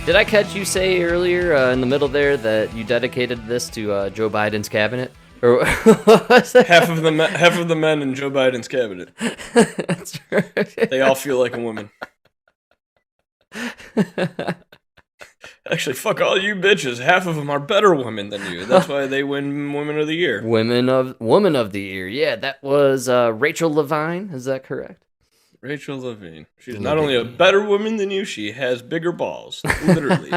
Did I catch you say earlier in the middle there that you dedicated this to Joe Biden's cabinet? Or what was that? Half of the men in Joe Biden's cabinet. That's right. They all feel like a woman. Actually, fuck all you bitches. Half of them are better women than you. That's why they win Women of the Year. Woman of the Year. Yeah, that was Rachel Levine. Is that correct? Rachel Levine. She's not only a better woman than you, she has bigger balls. Literally.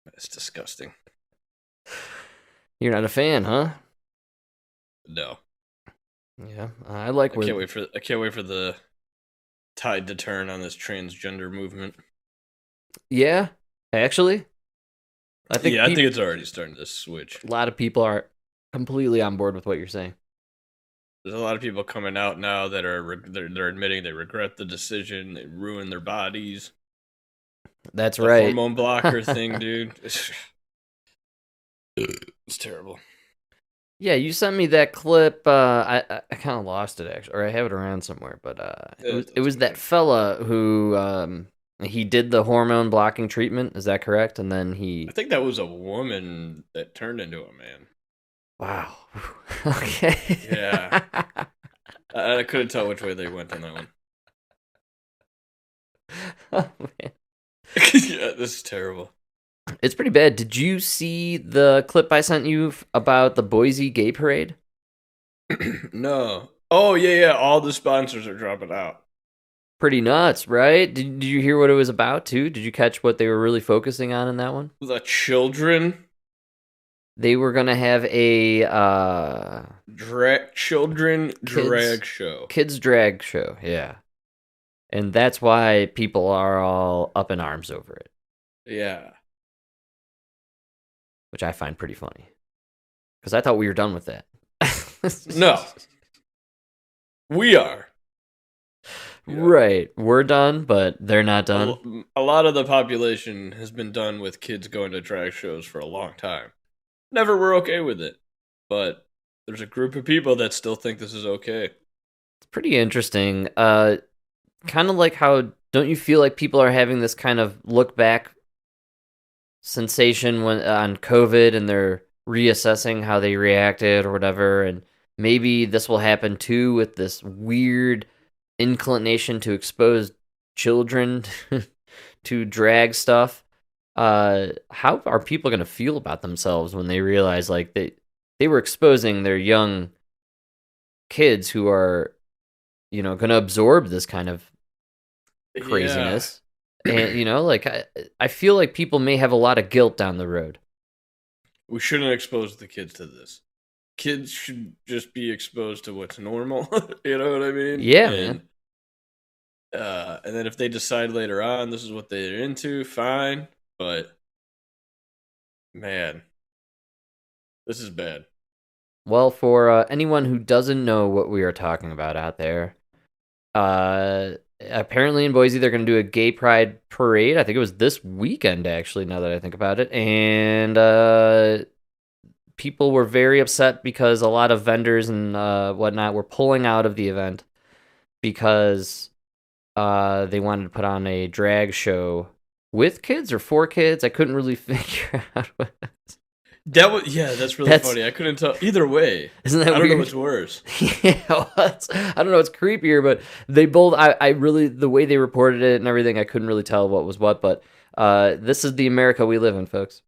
That's disgusting. You're not a fan, huh? No. Yeah, I can't wait for the tide to turn on this transgender movement. Yeah, actually, I think it's already starting to switch. A lot of people are completely on board with what you're saying. There's a lot of people coming out now that they're admitting they regret the decision. They ruined their bodies. That's the right. Hormone blocker thing, dude. It's terrible. Yeah, you sent me that clip. I kind of lost it actually, or I have it around somewhere. But it was that fella who he did the hormone blocking treatment. Is that correct? And then I think that was a woman that turned into a man. Wow. Okay. Yeah. I couldn't tell which way they went on that one. Oh man. Yeah, this is terrible. It's pretty bad. Did you see the clip I sent you about the Boise Gay Parade? No. Oh, yeah. All the sponsors are dropping out. Pretty nuts, right? Did you hear what it was about, too? Did you catch what they were really focusing on in that one? The children? They were going to have a... children drag show. Kids drag show, yeah. And that's why people are all up in arms over it. Yeah. Which I find pretty funny. Because I thought we were done with that. No. We are. Right. We're done, but they're not done. A lot of the population has been done with kids going to drag shows for a long time. Never were okay with it. But there's a group of people that still think this is okay. It's pretty interesting. Kind of like how, don't you feel like people are having this kind of look back sensation on COVID, and they're reassessing how they reacted or whatever, and maybe this will happen too with this weird inclination to expose children to drag stuff. How are people going to feel about themselves when they realize like they were exposing their young kids who are, going to absorb this kind of craziness? Yeah. And, like, I feel like people may have a lot of guilt down the road. We shouldn't expose the kids to this. Kids should just be exposed to what's normal. You know what I mean? Yeah, man. And then if they decide later on this is what they're into, fine. But, man, this is bad. Well, for anyone who doesn't know what we are talking about out there, apparently in Boise, they're going to do a gay pride parade. I think it was this weekend, actually, now that I think about it. And people were very upset because a lot of vendors and whatnot were pulling out of the event because they wanted to put on a drag show with kids or for kids. I couldn't really figure out what it was. That's really funny. I couldn't tell either way. Isn't that weird? I don't know what's worse. Yeah, I don't know. It's creepier, but they both. I really, the way they reported it and everything, I couldn't really tell what was what. But this is the America we live in, folks.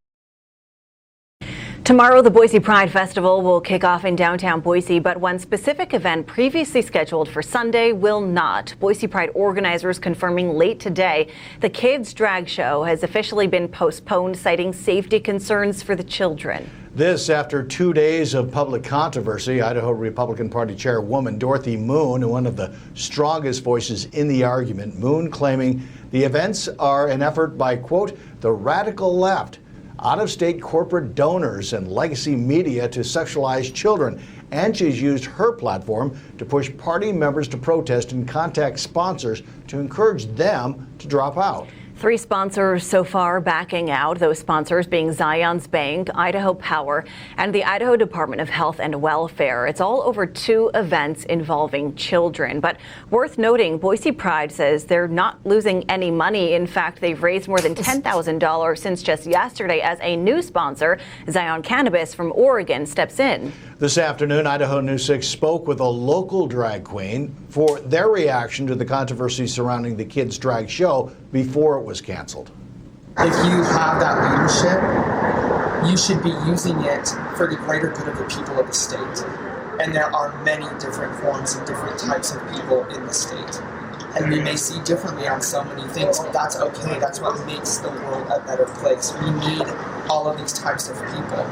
Tomorrow, the Boise Pride Festival will kick off in downtown Boise, but one specific event previously scheduled for Sunday will not. Boise Pride organizers confirming late today the kids' drag show has officially been postponed, citing safety concerns for the children. This after 2 days of public controversy. Idaho Republican Party Chairwoman Dorothy Moon, one of the strongest voices in the argument, Moon claiming the events are an effort by, quote, the radical left, out-of-state corporate donors and legacy media to sexualize children. And she's used her platform to push party members to protest and contact sponsors to encourage them to drop out. 3 sponsors so far backing out, those sponsors being Zions Bank, Idaho Power, and the Idaho Department of Health and Welfare. It's all over 2 events involving children. But worth noting, Boise Pride says they're not losing any money. In fact, they've raised more than $10,000 since just yesterday as a new sponsor, Zion Cannabis from Oregon, steps in. This afternoon, Idaho News 6 spoke with a local drag queen for their reaction to the controversy surrounding the kids' drag show before it was canceled. If you have that leadership, you should be using it for the greater good of the people of the state. And there are many different forms and different types of people in the state. And we may see differently on so many things, but that's okay. That's what makes the world a better place. We need all of these types of people.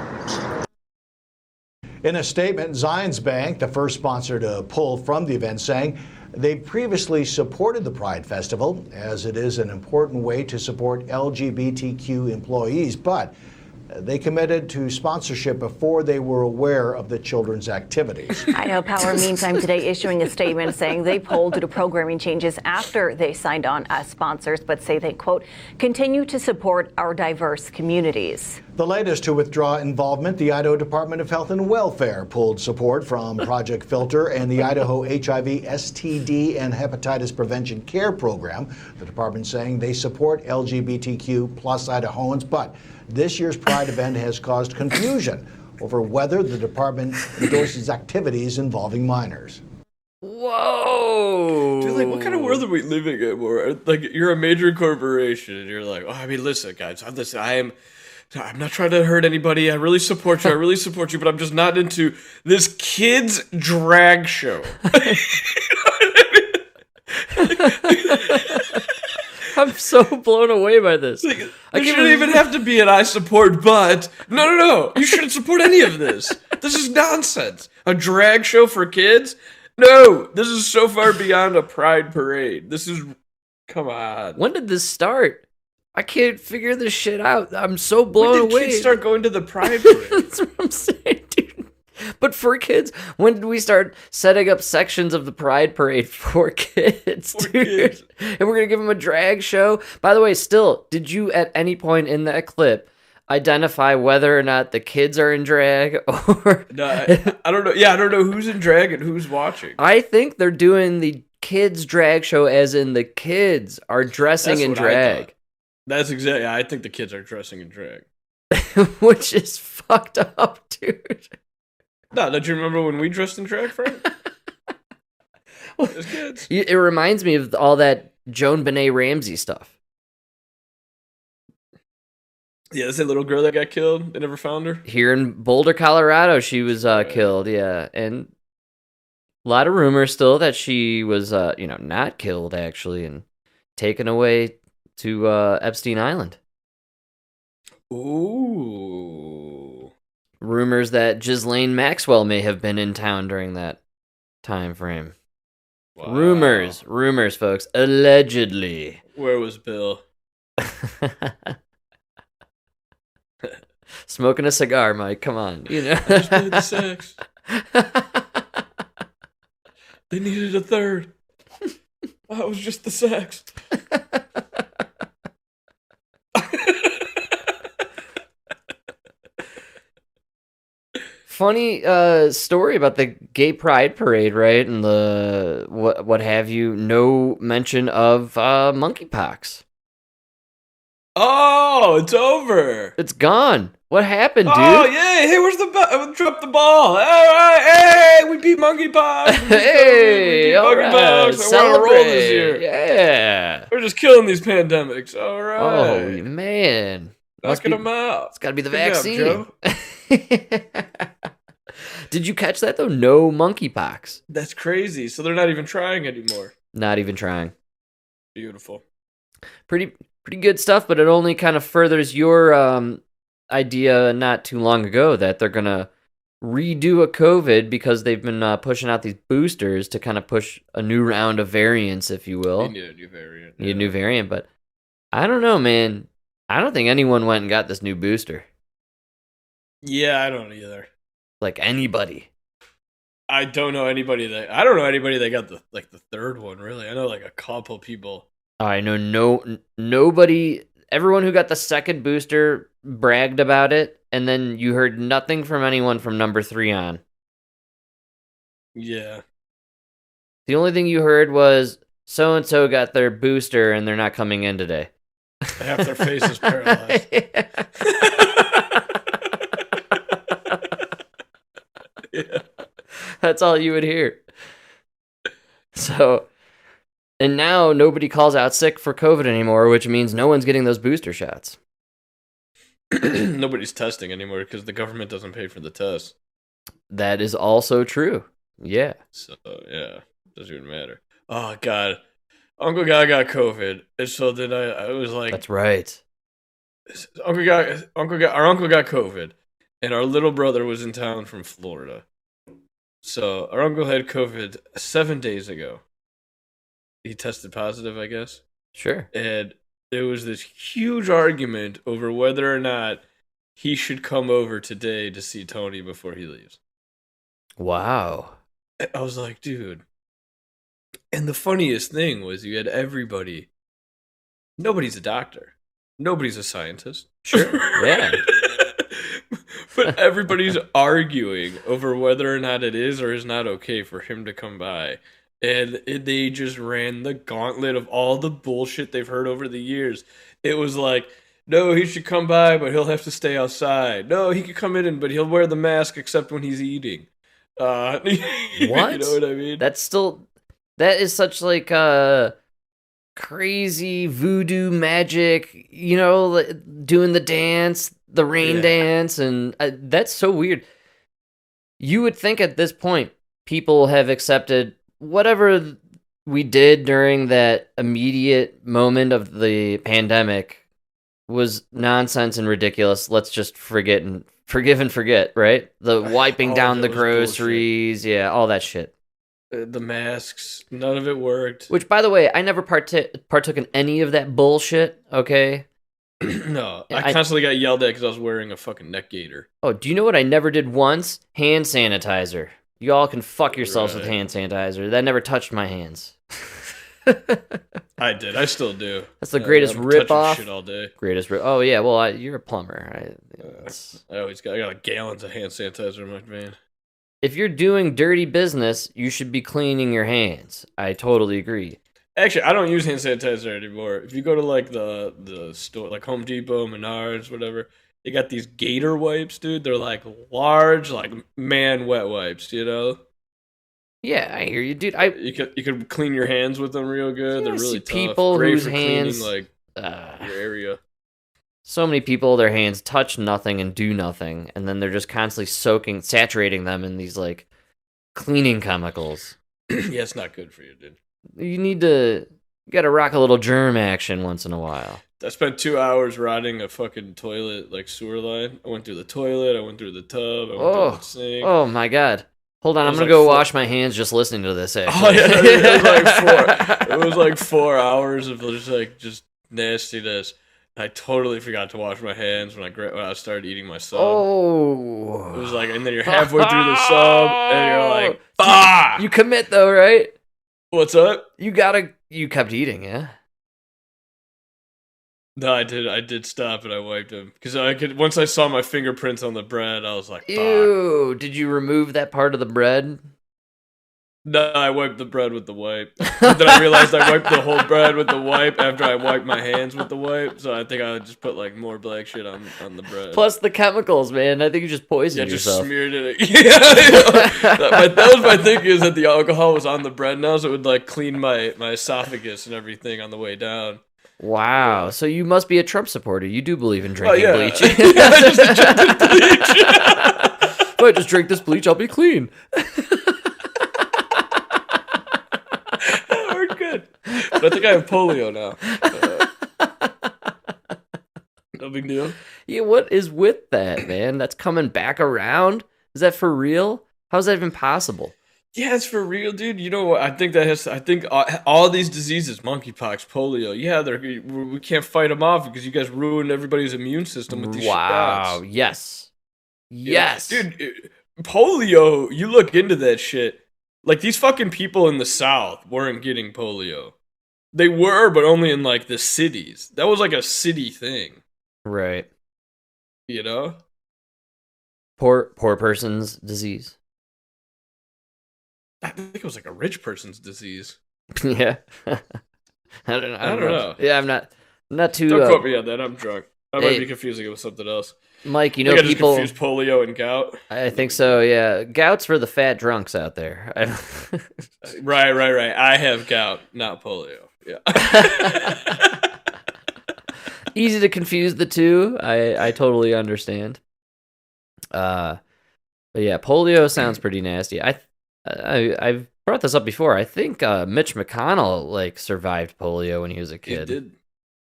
In a statement, Zions Bank, the first sponsor to pull from the event, saying they previously supported the Pride Festival as it is an important way to support LGBTQ employees, but they committed to sponsorship before they were aware of the children's activities. Idaho Power, meantime, today issuing a statement saying they pulled due to programming changes after they signed on as sponsors, but say they, quote, continue to support our diverse communities. The latest to withdraw involvement, the Idaho Department of Health and Welfare pulled support from Project Filter and the Idaho HIV, STD, and Hepatitis Prevention Care Program. The department saying they support LGBTQ plus Idahoans, but this year's Pride event has caused confusion over whether the department endorses activities involving minors. Whoa! Dude, like, what kind of world are we living in? Where, like, you're a major corporation, and you're like, oh, I mean, listen, guys, I'm not trying to hurt anybody. I really support you, but I'm just not into this kids' drag show. I'm so blown away by this. Like, there shouldn't even have to be an I support, but no. You shouldn't support any of this. This is nonsense. A drag show for kids? No, this is so far beyond a pride parade. Come on. When did this start? I can't figure this shit out. I'm so blown When did away. kids start going to the pride parade? That's what I'm saying, dude. But for kids, when did we start setting up sections of the Pride Parade for kids, dude? Kids. And we're going to give them a drag show? By the way, still, did you at any point in that clip identify whether or not the kids are in drag or... No, I don't know. Yeah, I don't know who's in drag and who's watching. I think they're doing the kids drag show as in the kids are dressing That's in what I drag. thought. That's exactly. I think the kids are dressing in drag. Which is fucked up, dude. No, don't you remember when we dressed in drag, Frank? As kids. It reminds me of all that Joan Benet Ramsey stuff. Yeah, that's that little girl that got killed. They never found her. Here in Boulder, Colorado, she was killed, yeah. And a lot of rumors still that she was, not killed, actually, and taken away to Epstein Island. Ooh. Rumors that Ghislaine Maxwell may have been in town during that time frame. Wow. Rumors, folks. Allegedly. Where was Bill? Smoking a cigar, Mike. Come on, you know. I just played the sex. They needed a third. Oh, it was just the sex. Funny story about the gay pride parade, right? And the what have you? No mention of monkeypox. Oh, it's over. It's gone. What happened, dude? Oh, yeah. Hey, where's the ball? Drop the ball. All right. Hey, we beat monkeypox. Hey, we beat all monkeypox. right. We're on a roll this year. Yeah. We're just killing these pandemics. All right. Oh man. Knocking them out. It's got to be the Good job, vaccine. Joe. Did you catch that though? No monkeypox. That's crazy. So they're not even trying anymore. Not even trying. Beautiful. Pretty good stuff, but it only kind of furthers your idea not too long ago that they're gonna redo a COVID because they've been pushing out these boosters to kind of push a new round of variants, if you will. They need a new variant. Need a new variant, but I don't know, man. I don't think anyone went and got this new booster. Yeah, I don't either. Like anybody. I don't know anybody that got the third one, really. I know like a couple people. I know nobody, everyone who got the second booster bragged about it, and then you heard nothing from anyone from number 3 on. Yeah. The only thing you heard was so and so got their booster and they're not coming in today. Half their face is paralyzed. Yeah. That's all you would hear. So, and now nobody calls out sick for COVID anymore, which means no one's getting those booster shots. Nobody's testing anymore because the government doesn't pay for the test. That is also true. Yeah. So, yeah, doesn't even matter. Oh, God. Uncle Guy got COVID. And so then I was like, That's right. our uncle got COVID. And our little brother was in town from Florida. So our uncle had COVID 7 days ago. He tested positive, I guess. Sure. And there was this huge argument over whether or not he should come over today to see Tony before he leaves. Wow. I was like, dude. And the funniest thing was you had everybody. Nobody's a doctor. Nobody's a scientist. Sure. Yeah. But everybody's arguing over whether or not it is or is not okay for him to come by. And they just ran the gauntlet of all the bullshit they've heard over the years. It was like, no, he should come by, but he'll have to stay outside. No, he could come in, but he'll wear the mask except when he's eating. What? You know what I mean? That is such like a crazy voodoo magic, doing the dance, the rain dance, and that's so weird. You would think at this point people have accepted whatever we did during that immediate moment of the pandemic was nonsense and ridiculous. Let's just forgive and forget, right? The wiping down the groceries, bullshit. Yeah, all that shit. The masks, none of it worked. Which, by the way, I never partook in any of that bullshit, okay? No, I constantly got yelled at because I was wearing a fucking neck gaiter. Oh, do you know what I never did once? Hand sanitizer. You all can fuck yourselves with Right. hand sanitizer. That never touched my hands. I did. I still do. That's the greatest I'm rip touching off. shit all day. Oh yeah, well you're a plumber. I got like gallons of hand sanitizer in my van. If you're doing dirty business, you should be cleaning your hands. I totally agree. Actually, I don't use hand sanitizer anymore. If you go to like the store, like Home Depot, Menards, whatever, they got these gator wipes, dude. They're like large, like man wet wipes. You know? Yeah, I hear you, dude. You could clean your hands with them real good. They're I really see tough. people Great whose for hands- cleaning like your area. So many people, their hands touch nothing and do nothing, and then they're just constantly saturating them in these like cleaning chemicals. Yeah, it's not good for you, dude. You gotta rock a little germ action once in a while. I spent 2 hours riding a fucking toilet, like sewer line. I went through the toilet, I went through the tub, I went through the sink. Oh my god. Hold on, I'm was gonna like go 4 wash my hands just listening to this, Oh, actually. yeah, it was like 4 hours of just nastiness. I totally forgot to wash my hands when I started eating my sub. Oh. It was like, and then you're halfway through the sub, and you're like, "Ah!" You commit though, right? What's up? You kept eating, yeah? No, I did stop and I wiped them because once I saw my fingerprints on the bread, I was like, "Fuck." Ew, did you remove that part of the bread? No, I wiped the bread with the wipe. But then I realized I wiped the whole bread with the wipe after I wiped my hands with the wipe. So I think I just put like more black shit on the bread. Plus the chemicals, man. I think you just poisoned just yourself. smeared it. Yeah, that was my thinking, is that the alcohol was on the bread now, so it would like clean my esophagus and everything on the way down. Wow, so you must be a Trump supporter. You do believe in drinking yeah. bleach. Yeah, I just injected bleach. If I just drink this bleach, I'll be clean. We're good. But I think I have polio now. No big deal. Yeah, what is with that, man? That's coming back around? Is that for real? How's that even possible? Yeah, it's for real, dude. You know what? I think all these diseases, monkeypox, polio, yeah, we can't fight them off because you guys ruined everybody's immune system with these Wow, shots. yes. Yeah. Yes. Dude, polio, you look into that shit. Like, these fucking people in the South weren't getting polio. They were, but only in like the cities. That was like a city thing, Right. you know? Poor person's disease. I think it was like a rich person's disease. Yeah. I don't know. I don't know. Yeah, I'm not too. Don't quote me on that. I'm drunk. I might Hey. be confusing it with something else. Mike, you I know, think I just people. confused polio and gout. I think so. Yeah, gout's for the fat drunks out there. Right. I have gout, not polio. Yeah. Easy to confuse the two. I totally understand. But yeah, polio sounds pretty nasty. I've brought this up before. I think Mitch McConnell like survived polio when he was a He kid. did.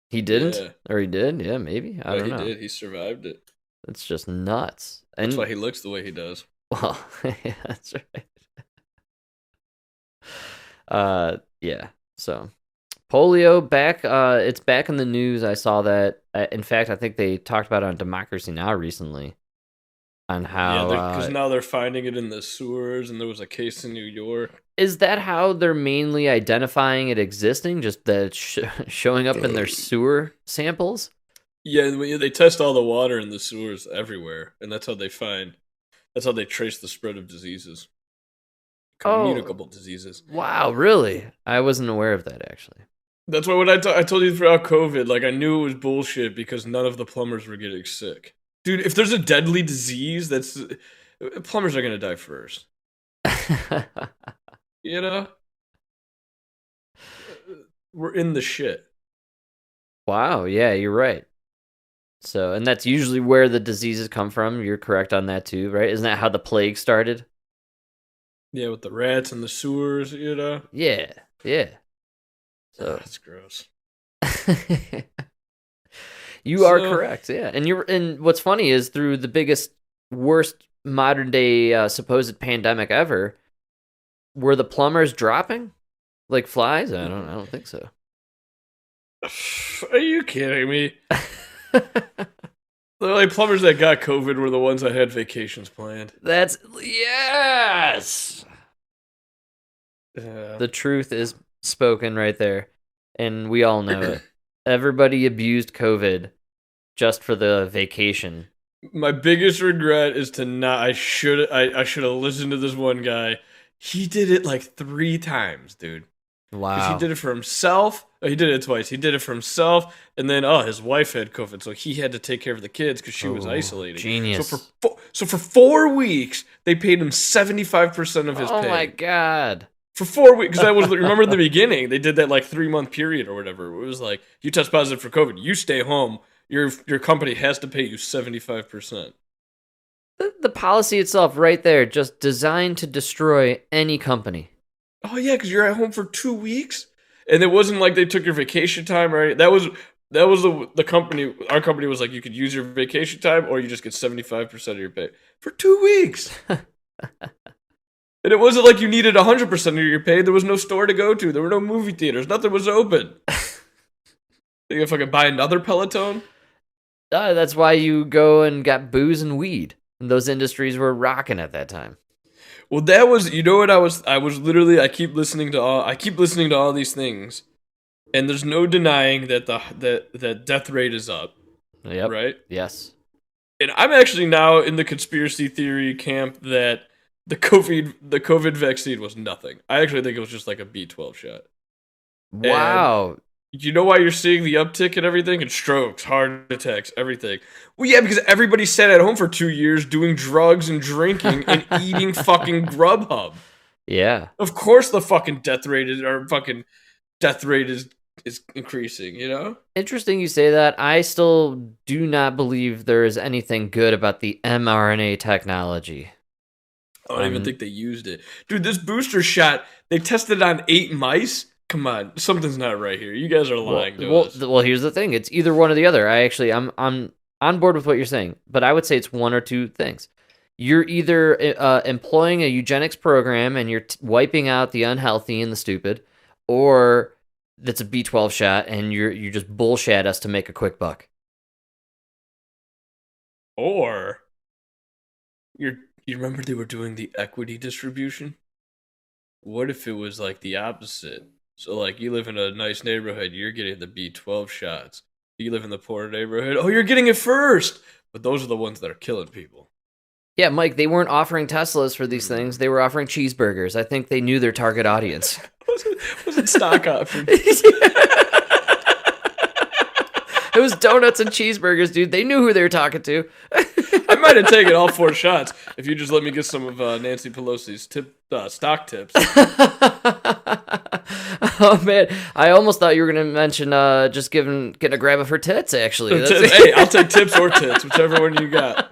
He didn't, Yeah. or he did? Yeah, maybe. I don't know. He did. He survived it. It's just nuts. And That's why he looks the way he does. well, yeah, that's right. Yeah. So polio back. It's back in the news. I saw that. In fact, I think they talked about it on Democracy Now recently. On how Because now they're finding it in the sewers, and there was a case in New York. is that how they're mainly identifying it existing? Just that it's showing up in their sewer samples? Yeah, they test all the water in the sewers everywhere, and that's how they trace the spread of diseases, communicable diseases. Wow, really? I wasn't aware of that actually. That's why when I told you throughout COVID, like I knew it was bullshit because none of the plumbers were getting sick. Dude, if there's a deadly disease, plumbers are gonna die first. You know, we're in the shit. Wow, yeah, you're right. So, and that's usually where the diseases come from. You're correct on that too, right? Isn't that how the plague started? Yeah, with the rats and the sewers, you know. Yeah, yeah. So That's gross. you are correct, yeah. And what's funny is through the worst modern day supposed pandemic ever, were the plumbers dropping like flies? I don't think so. Are you kidding me? The only plumbers that got COVID were the ones that had vacations planned. That's yes. Yeah. The truth is spoken right there, and we all know it. Everybody abused COVID just for the vacation. My biggest regret is to not. I should have listened to this one guy. He did it like 3 times, dude. 'Cause Wow. he did it for himself. Oh, he did it twice. He did it for himself, and then his wife had COVID, so he had to take care of the kids because she was isolating. Genius. So for 4 weeks, they paid him 75% of his pay. Oh my god. For 4 weeks, because that was remember in the beginning they did that like 3-month period or whatever. It was like you test positive for COVID, you stay home. Your company has to pay you 75%. The policy itself, right there, just designed to destroy any company. Oh yeah, because you're at home for 2 weeks, and it wasn't like they took your vacation time, right? That was the company. Our company was like you could use your vacation time, or you just get 75% of your pay for 2 weeks. And it wasn't like you needed 100% of your pay. There was no store to go to. There were no movie theaters. Nothing was open. Think if I could buy another Peloton? That's why you go and got booze and weed. And those industries were rocking at that time. Well, that was, you know what I was literally, I keep listening to all these things, and there's no denying that that death rate is up. Yep. Right? Yes. And I'm actually now in the conspiracy theory camp that the COVID vaccine was nothing. I actually think it was just like a B12 shot. Wow. You know why you're seeing the uptick and everything? And strokes, heart attacks, everything. Well, yeah, because everybody sat at home for 2 years doing drugs and drinking and eating fucking Grubhub. Yeah. Of course the fucking death rate is increasing, you know? Interesting you say that. I still do not believe there is anything good about the mRNA technology. I don't even think they used it. Dude, this booster shot, they tested on 8 mice. Come on, something's not right here. You guys are lying to us. Well, here's the thing. It's either one or the other. I'm on board with what you're saying, but I would say it's one or two things. You're either employing a eugenics program and you're wiping out the unhealthy and the stupid, or that's a B12 shot and you just bullshit us to make a quick buck. Or you remember they were doing the equity distribution? What if it was like the opposite? So, like, you live in a nice neighborhood, you're getting the B12 shots. You live in the poor neighborhood, oh, you're getting it first. But those are the ones that are killing people. Yeah, Mike, they weren't offering Teslas for these things. They were offering cheeseburgers. I think they knew their target audience. Was it stock option? It was donuts and cheeseburgers, dude. They knew who they were talking to. I might have taken all 4 shots if you just let me get some of Nancy Pelosi's stock tips. Oh man, I almost thought you were gonna mention just getting a grab of her tits. Actually, Hey, I'll take tips or tits, whichever one you got.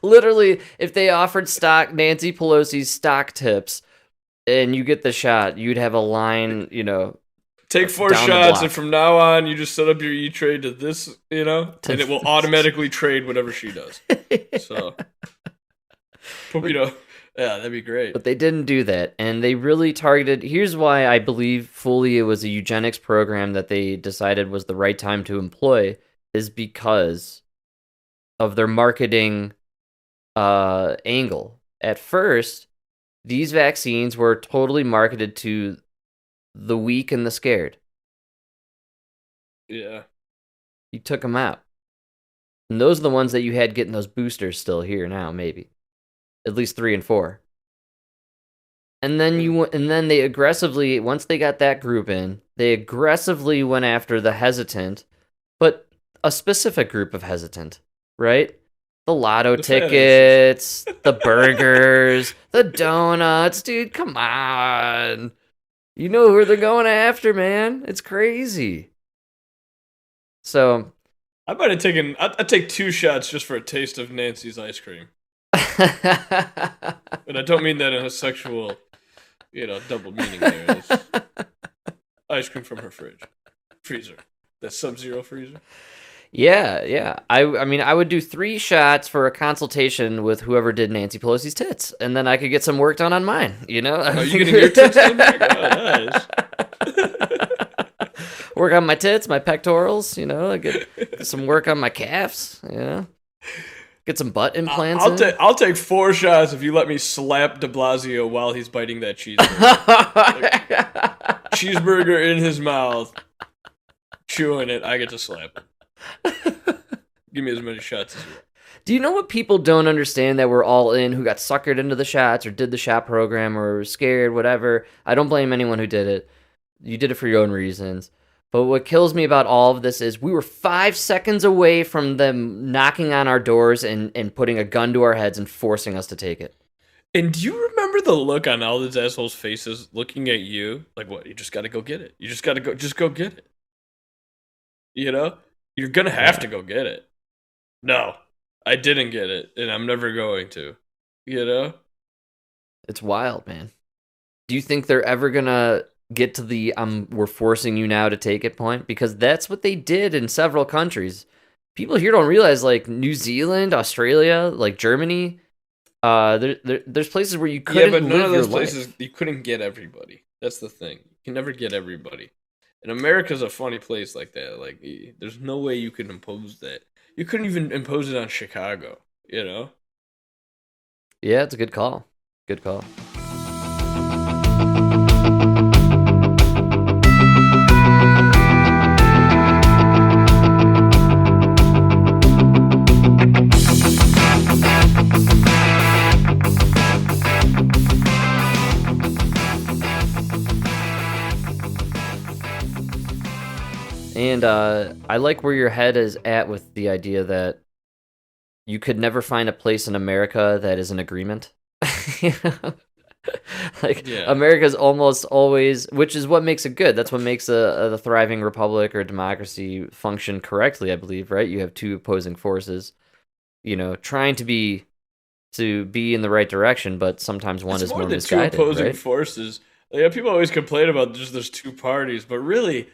Literally, if they offered Nancy Pelosi's stock tips, and you get the shot, you'd have a line, Take 4 down the shots, block. and from now on, you just set up your E-Trade to this, and it will automatically trade whatever she does. So, yeah, that'd be great. But they didn't do that, and they really targeted. Here's why I believe fully it was a eugenics program that they decided was the right time to employ, is because of their marketing angle. At first, these vaccines were totally marketed to the weak and the scared. Yeah. You took them out. And those are the ones that you had getting those boosters still here now, maybe. At least 3 and 4. And then they aggressively, once they got that group in, they aggressively went after the hesitant, but a specific group of hesitant, right? The lotto tickets, the burgers, the donuts, dude, come on. You know who they're going after, man. It's crazy. So I might have taken. I'd take 2 shots just for a taste of Nancy's ice cream. And I don't mean that in a sexual, double meaning there. It's ice cream from her freezer. That Sub-Zero freezer. Yeah. I mean, I would do 3 shots for a consultation with whoever did Nancy Pelosi's tits, and then I could get some work done on mine. Are you getting your tits done? Oh, nice. Work on my tits, my pectorals. I get some work on my calves. Get some butt implants. I'll take 4 shots if you let me slap De Blasio while he's biting that cheeseburger. Cheeseburger in his mouth, chewing it. I get to slap him. Give me as many shots as you want. Do you know what people don't understand that we're all in, who got suckered into the shots or did the shot program or were scared, whatever? I don't blame anyone who did it. You did it for your own reasons. But what kills me about all of this is we were 5 seconds away from them knocking on our doors and putting a gun to our heads and forcing us to take it. And do you remember the look on all these assholes' faces looking at you? Like, what? You just got to go get it. You just got to go get it. You're going to have to go get it. No, I didn't get it, and I'm never going to. It's wild, man. Do you think they're ever going to get to the we're forcing you now to take it point? Because that's what they did in several countries. People here don't realize, like New Zealand, Australia, like Germany, there's places where you couldn't but none live of those your places, life. you couldn't get everybody. That's the thing. You can never get everybody. And America's a funny place like that. Like, there's no way you can impose that. You couldn't even impose it on Chicago, Yeah, it's a good call. Good call. And I like where your head is at with the idea that you could never find a place in America that is an agreement. America's almost always, which is what makes it good. That's what makes a thriving republic or democracy function correctly, I believe, right? You have 2 opposing forces, trying to be in the right direction, but sometimes one is more misguided. 2 opposing right? forces. People always complain about just there's 2 parties, but really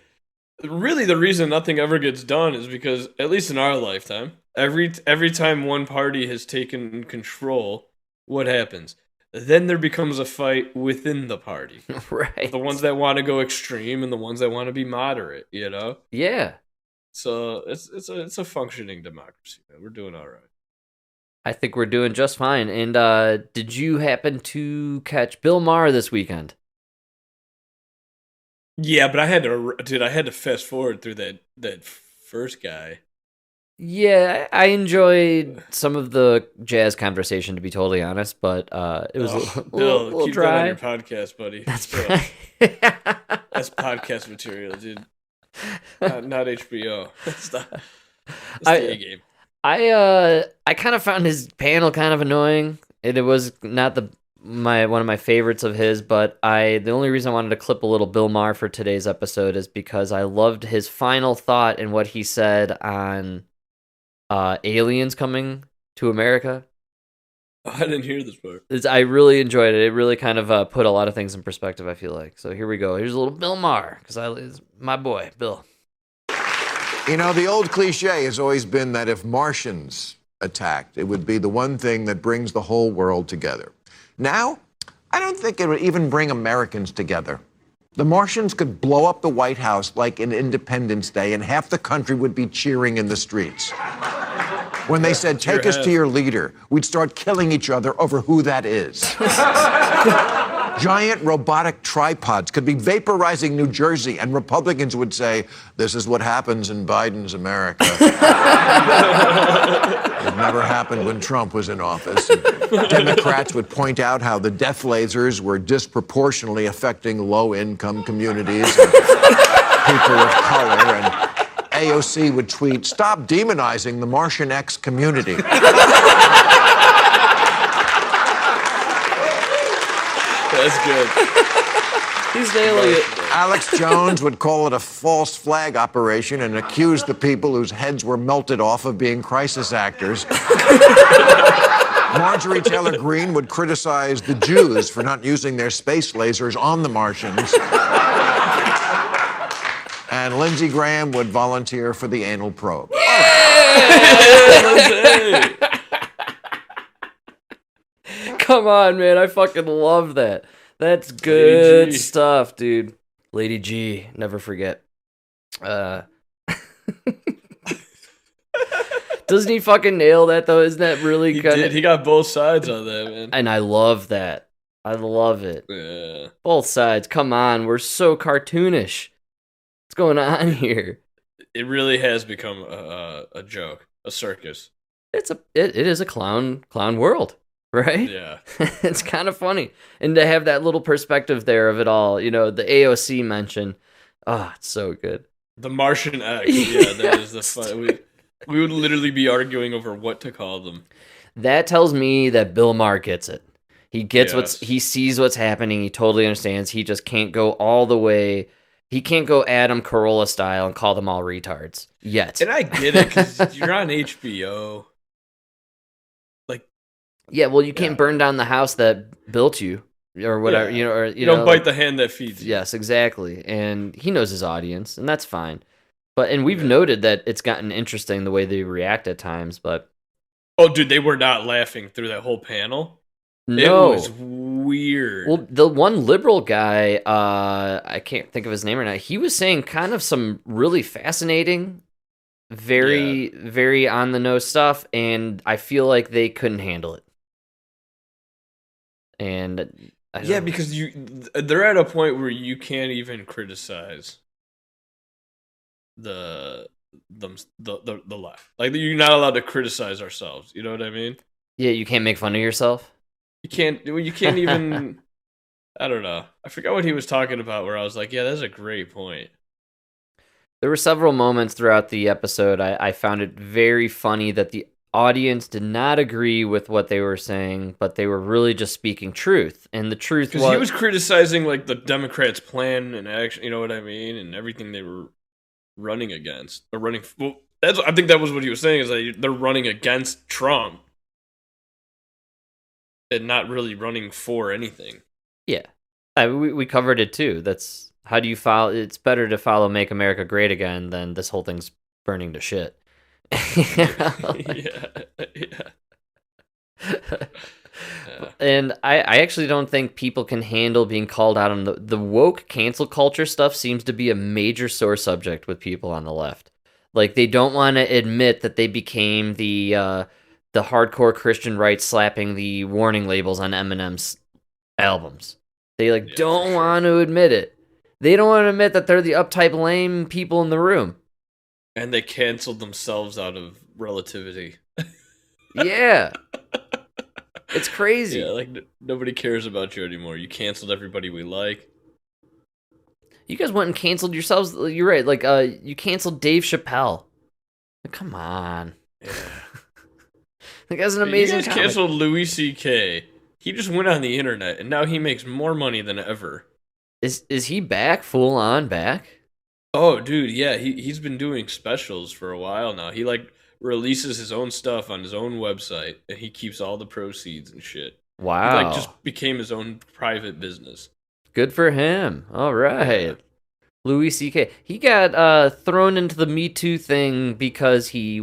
the reason nothing ever gets done is because, at least in our lifetime, every time one party has taken control, what happens? Then there becomes a fight within the party. Right. The ones that want to go extreme and the ones that want to be moderate, Yeah. So it's a functioning democracy, man. We're doing all right. I think we're doing just fine. And did you happen to catch Bill Maher this weekend? Yeah, but I had to fast forward through that first guy. Yeah, I enjoyed some of the jazz conversation, to be totally honest, but it was a Bill, little keep that on your dry. podcast, buddy. That's Yeah, right. that's podcast material, dude. Not HBO. That's the I A game. I kind of found his panel kind of annoying. It was not one of my favorites of his, but the only reason I wanted to clip a little Bill Maher for today's episode is because I loved his final thought and what he said on aliens coming to America. Oh, I didn't hear this part. I really enjoyed it. It really kind of put a lot of things in perspective, I feel like. So here we go. Here's a little Bill Maher, because it's my boy, Bill. You know, the old cliche has always been that if Martians attacked, it would be the one thing that brings the whole world together. Now, I don't think it would even bring Americans together. The Martians could blow up the White House like an Independence Day, and half the country would be cheering in the streets. When they said, take us to your leader, we'd start killing each other over who that is. Giant robotic tripods could be vaporizing New Jersey, and Republicans would say, this is what happens in Biden's America. It never happened when Trump was in office. And Democrats would point out how the death lasers were disproportionately affecting low-income communities and people of color, and AOC would tweet, stop demonizing the Martian X community. That's good. He's nailing it. Alex Jones would call it a false flag operation and accuse the people whose heads were melted off of being crisis actors. Marjorie Taylor Greene would criticize the Jews for not using their space lasers on the Martians. And Lindsey Graham would volunteer for the anal probe. Come on, man. I fucking love that. That's good Lady G. stuff, dude. Lady G, never forget. Doesn't he fucking nail that, though? Isn't that really He good? did. He got both sides on that, man. And I love that. I love it. Yeah. Both sides. Come on. We're so cartoonish. What's going on here? It really has become a joke, a circus. It is a clown world, right? Yeah. It's kind of funny. And to have that little perspective there of it all, the AOC mention. Oh, it's so good. The Martian X. Yeah, that is the fun. We would literally be arguing over what to call them. That tells me that Bill Maher gets it. He gets Yes. he sees what's happening. He totally understands. He just can't go all the way. He can't go Adam Carolla style and call them all retards yet. And I get it, because you're on HBO. Yeah, well, you can't Yeah. burn down the house that built you or whatever, Yeah. or You don't bite the hand that feeds you. Yes, exactly. And he knows his audience, and that's fine. And we've noted that it's gotten interesting the way they react at times, but Oh, dude, they were not laughing through that whole panel. no. It was weird. Well, the one liberal guy, I can't think of his name right now. He was saying kind of some really fascinating, very, very on the nose stuff, and I feel like they couldn't handle it. And Yeah, because they're at a point where you can't even criticize the left. Like, you're not allowed to criticize ourselves. You know what I mean? yeah, you can't make fun of yourself. You can't even. I don't know. I forgot what he was talking about. Where I was like, yeah, that's a great point. There were several moments throughout the episode I found it very funny that the audience did not agree with what they were saying, but they were really just speaking truth. And the truth Because he was criticizing like the Democrats' plan and action. You know what I mean? And everything they were running against. Or running. Well, I think that was what he was saying. Is that they're running against Trump and not really running for anything. Yeah. We covered it too. That's how do you follow? It's better to follow Make America Great Again than this whole thing's burning to shit. Yeah. And I actually don't think people can handle being called out on the woke cancel culture stuff seems to be a major sore subject with people on the left. Like, they don't want to admit that they became the hardcore Christian right slapping the warning labels on Eminem's albums. They don't want to admit it. They don't want to admit that they're the uptight, lame people in the room. And they canceled themselves out of relativity. Yeah. It's crazy. Yeah, like nobody cares about you anymore. You canceled everybody we like. You guys went and canceled yourselves. You're right. Like, you canceled Dave Chappelle. Like, come on. Yeah. The guy's an amazing You guys comic. canceled Louis C.K. He just went on the internet, and now he makes more money than ever. Is he back? Full on back? Oh, dude, yeah, he's been doing specials for a while now. He like releases his own stuff on his own website, and he keeps all the proceeds and shit. Wow. He like just became his own private business. Good for him. All right. Yeah. Louis C.K. He got thrown into the Me Too thing because he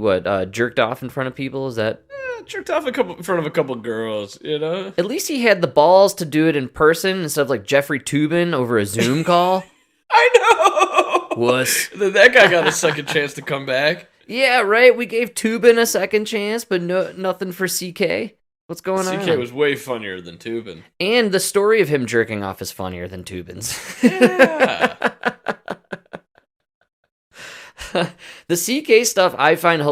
jerked off in front of people. Is that? Jerked off in front of a couple girls, you know. At least he had the balls to do it in person instead of like Jeffrey Toobin over a Zoom call. I know. Wuss. Then that guy got a second chance to come back. Yeah, right. We gave Toobin a second chance, but nothing for CK. What's going on? CK was way funnier than Toobin. And the story of him jerking off is funnier than Toobin's. Yeah. The CK stuff I find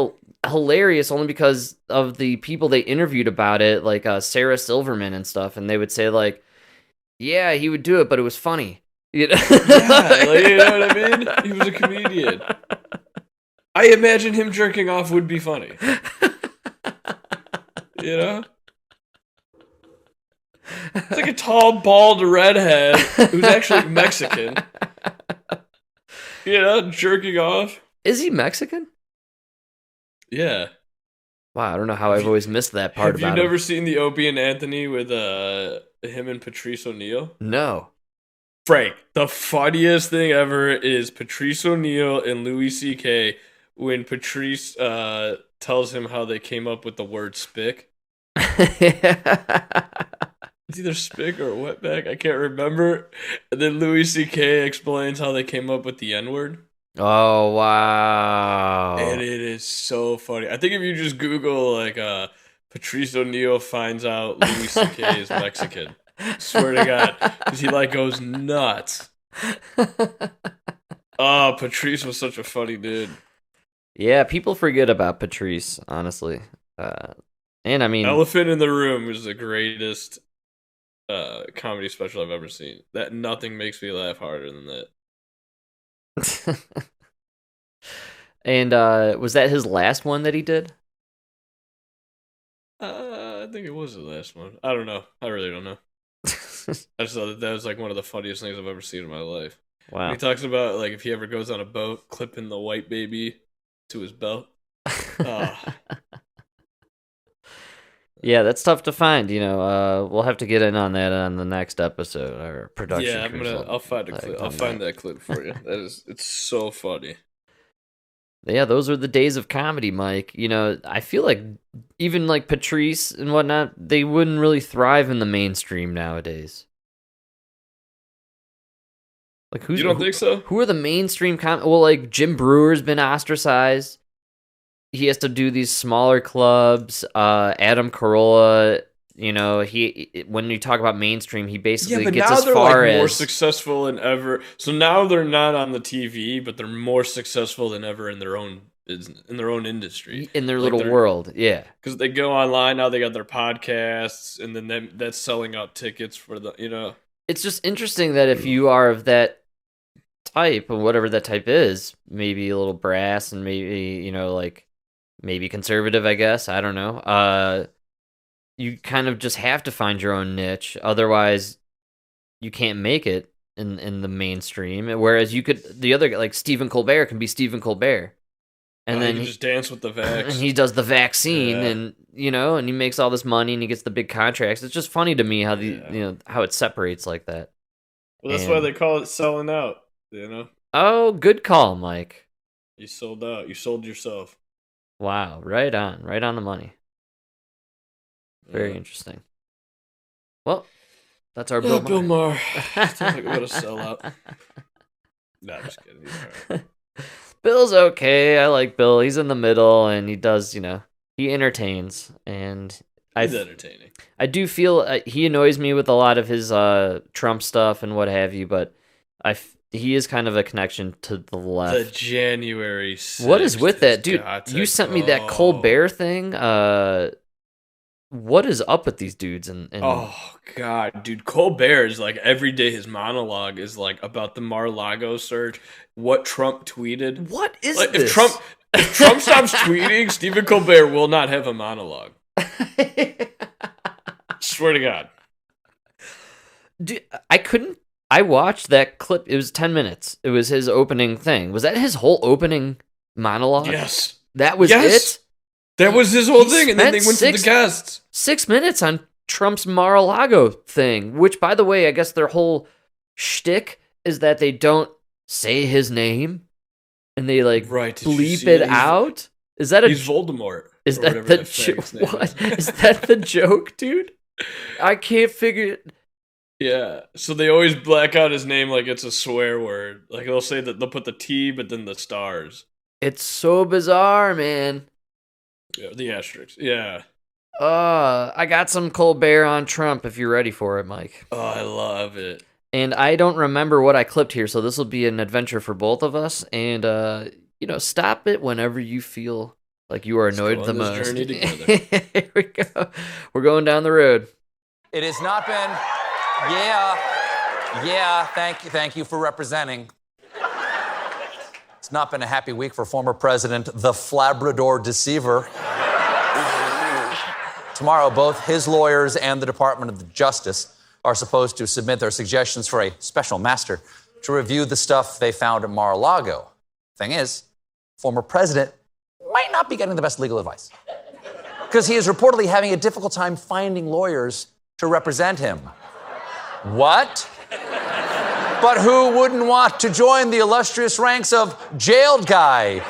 hilarious only because of the people they interviewed about it, like Sarah Silverman and stuff, and they would say like, yeah, he would do it, but it was funny. You know? Yeah, like, you know what I mean? He was a comedian. I imagine him jerking off would be funny. You know? It's like a tall, bald redhead who's actually Mexican. You know, jerking off. Is he Mexican? Yeah. Wow, I don't know how I've always missed that part Have you about never him. seen the Opie and Anthony with him and Patrice O'Neal? No. Frank, the funniest thing ever is Patrice O'Neal and Louis C.K. when Patrice tells him how they came up with the word spick. It's either spick or wetback, I can't remember. And then Louis C.K. explains how they came up with the N-word. Oh, wow. And it is so funny. I think if you just Google, like, Patrice O'Neal finds out Louis C.K. is Mexican. Swear to God. Because he, like, goes nuts. Oh, Patrice was such a funny dude. Yeah, people forget about Patrice, honestly. And I mean... Elephant in the Room is the greatest comedy special I've ever seen. That nothing makes me laugh harder than that. And was that his last one that he did? I think it was the last one. I don't know. I really don't know. I just thought that was like one of the funniest things I've ever seen in my life. Wow. He talks about like if he ever goes on a boat, clipping the white baby to his belt. Yeah, that's tough to find. You know, we'll have to get in on that on the next episode. Our production. Yeah, I'll find a clip. I'll find that clip for you. It's so funny. Yeah, those were the days of comedy, Mike. You know, I feel like even like Patrice and whatnot, they wouldn't really thrive in the mainstream nowadays. Like, You don't think so? Who are the mainstream Well, like Jim Brewer's been ostracized. He has to do these smaller clubs. Adam Carolla, you know, when you talk about mainstream, he basically but gets now as they're far like more as successful than ever. So now they're not on the TV, but they're more successful than ever in their own business, in their own industry, in their Like, little world. Yeah. because they go online now. They got their podcasts, and then that's selling out tickets for the, you know. It's just interesting that if you are of that type, or whatever that type is, maybe a little brass and maybe, you know, like maybe conservative, I guess. I don't know. You kind of just have to find your own niche. Otherwise, you can't make it in the mainstream. Whereas you could, the other, like Stephen Colbert can be Stephen Colbert. And then you just dance with the vax. and he does the vaccine, Yeah. and you know, and he makes all this money and he gets the big contracts. It's just funny to me how Yeah. you know, how it separates like that. Well, that's And- why they call it selling out. You know, Oh, good call, Mike. you sold out. You sold yourself. Wow, right on the money. Very Yeah. interesting. Well, that's our Oh, Bill Bill Maher. Maher. Sounds like what a sellout. No, I'm just kidding. He's all right. Bill's okay. I like Bill. He's in the middle, and he does, you know, he entertains, and He's entertaining. I do feel he annoys me with a lot of his Trump stuff and what have you, but he is kind of a connection to the The left. January 6th. What is with that, has dude? got to You sent me that go. Colbert thing. What is up with these dudes? And Oh God, dude, Colbert is like every day his monologue is like about the Mar-a-Lago search, what Trump tweeted. what is Like this? if Trump stops tweeting, Stephen Colbert will not have a monologue. Swear to God. Dude, I watched that clip. It was 10 minutes. It was his opening thing. Was that his whole opening monologue? Yes. That was Yes. it? That was his whole He thing, and then they spent went to the guests. 6 minutes on Trump's Mar-a-Lago thing, which, by the way, I guess their whole shtick is that they don't say his name and they like Right, did you bleep see it that? out. Is that He's Voldemort. is or that whatever the that fag's name what? is. Is that the joke, dude? I can't figure it. Yeah. So they always black out his name like it's a swear word. Like they'll say that they'll put the T, but then the stars. It's so bizarre, man. Yeah, the asterisks. Yeah. I got some Colbert on Trump if you're ready for it, Mike. Oh, I love it. And I don't remember what I clipped here, so this will be an adventure for both of us. And stop it whenever you feel like you are annoyed go the on this most. journey together. Here we go. We're going down the road. It has not been. Thank you for representing. It's not been a happy week for former President, the Flabrador Deceiver. Tomorrow, both his lawyers and the Department of Justice are supposed to submit their suggestions for a special master to review the stuff they found at Mar-a-Lago. Thing is, former president might not be getting the best legal advice because he is reportedly having a difficult time finding lawyers to represent him. What? But who wouldn't want to join the illustrious ranks of Jailed Guy,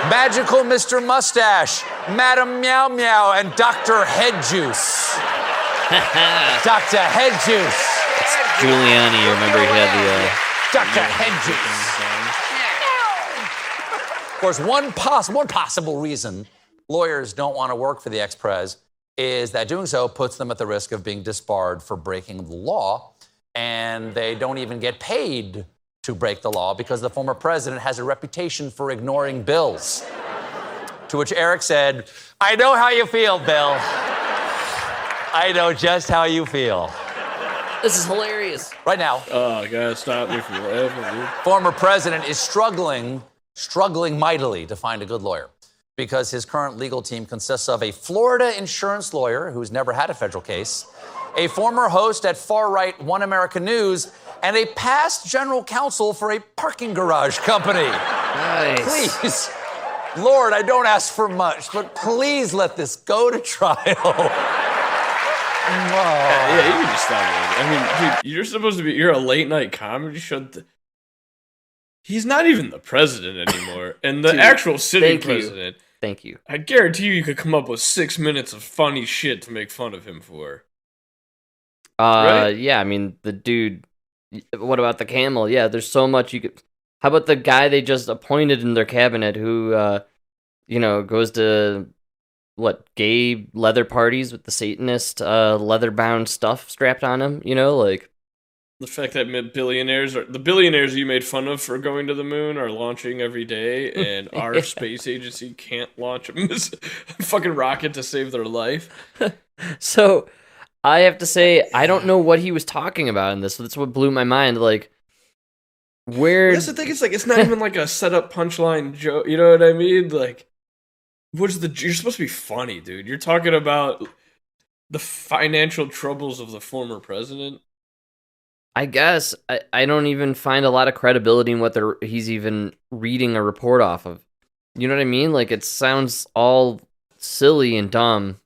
Magical Mr. Mustache, Madam Meow Meow, and Dr. Head Juice? Dr. Head Juice. Giuliani, you remember he had the... Dr. Head Juice. Of course, one possible reason lawyers don't want to work for the ex-pres is that doing so puts them at the risk of being disbarred for breaking the law, and they don't even get paid to break the law because the former president has a reputation for ignoring bills. To which Eric said, "I know how you feel, Bill. I know just how you feel." This is hilarious. Right now, Oh, I gotta stop me from laughing, dude. former president is struggling mightily to find a good lawyer because his current legal team consists of a Florida insurance lawyer who's never had a federal case, a former host at far-right One America News, and a past general counsel for a parking garage company. Nice. Please, Lord, I don't ask for much, but please let this go to trial. Yeah, you can just stop it. I mean, dude, you're a late night comedy show. He's not even the president anymore. And the Dude, actual sitting thank you. president, Thank you. I guarantee you could come up with 6 minutes of funny shit to make fun of him for. Right? Yeah, I mean, the dude... What about the camel? Yeah, there's so much you could... How about the guy they just appointed in their cabinet who, goes to... gay leather parties with the Satanist leather-bound stuff strapped on him, The fact that the billionaires you made fun of for going to the moon are launching every day, and our space agency can't launch a fucking rocket to save their life. So, I have to say, I don't know what he was talking about in this, so that's what blew my mind, where... That's the thing, it's not even like a set-up punchline joke, you know what I mean? You're supposed to be funny, dude. You're talking about the financial troubles of the former president. I guess I don't even find a lot of credibility in what he's even reading a report off of. You know what I mean? It sounds all silly and dumb.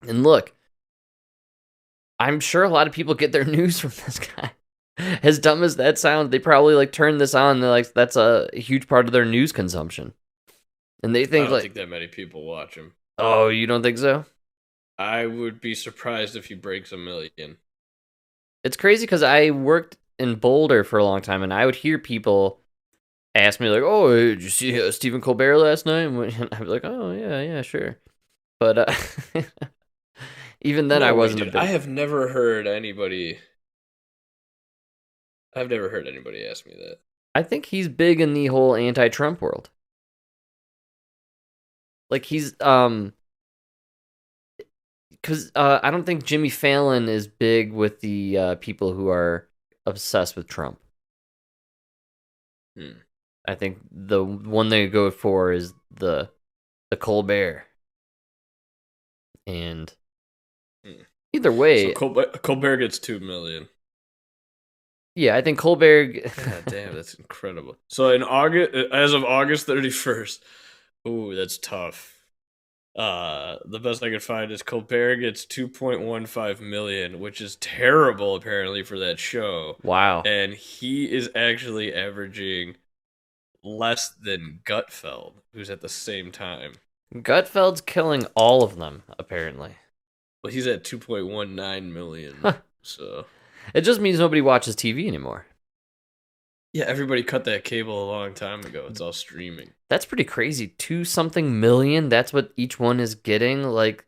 And look, I'm sure a lot of people get their news from this guy. As dumb as that sounds, they probably turn this on. They're like, that's a huge part of their news consumption. And they think I don't think that many people watch him. Oh, you don't think so? I would be surprised if he breaks 1 million. It's crazy because I worked in Boulder for a long time, and I would hear people ask me, oh, did you see Stephen Colbert last night? And I'd be like, oh, yeah, sure. But even then, I wasn't a big... I've never heard anybody ask me that. I think he's big in the whole anti-Trump world. Like he's because I don't think Jimmy Fallon is big with the people who are obsessed with Trump. I think the one they go for is the Colbert. And either way, So Colbert gets 2 million. yeah, I think Colbert. God damn, that's incredible. So in August, as of August 31st, ooh, that's tough. The best I could find is Colbert gets 2.15 million, which is terrible apparently for that show. Wow. And he is actually averaging less than Gutfeld, who's at the same time. Gutfeld's killing all of them, apparently. Well, he's at 2.19 million. So it just means nobody watches TV anymore. yeah, everybody cut that cable a long time ago. It's all streaming. That's pretty crazy. 2-something million. That's what each one is getting. Like,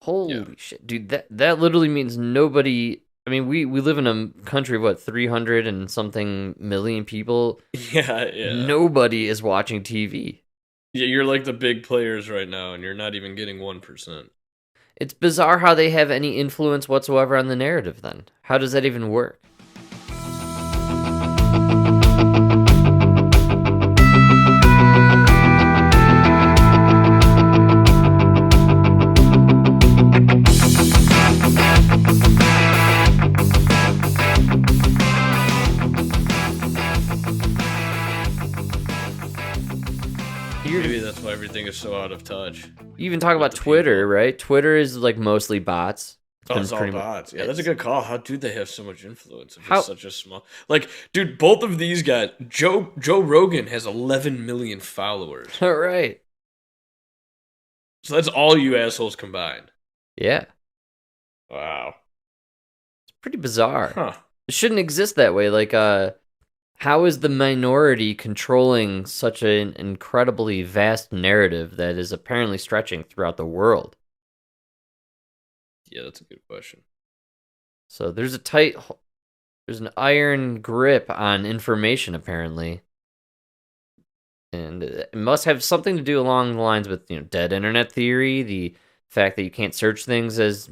holy shit, dude. That literally means nobody. I mean, we live in a country of what 300 and something million people. Yeah. Nobody is watching TV. Yeah, you're like the big players right now, and you're not even getting 1%. It's bizarre how they have any influence whatsoever on the narrative. Then how does that even work? Maybe that's why everything is so out of touch. You even talk about Twitter, right? Twitter is like mostly bots. It's all bots. Yeah, that's a good call. How do they have so much influence if it's such a small... Like, dude, both of these guys... Joe Rogan has 11 million followers. All right. So that's all you assholes combined. Yeah. Wow. It's pretty bizarre. Huh. It shouldn't exist that way. Like, how is the minority controlling such an incredibly vast narrative that is apparently stretching throughout the world? Yeah, that's a good question. So there's an iron grip on information, apparently. And it must have something to do along the lines with, dead internet theory, the fact that you can't search things as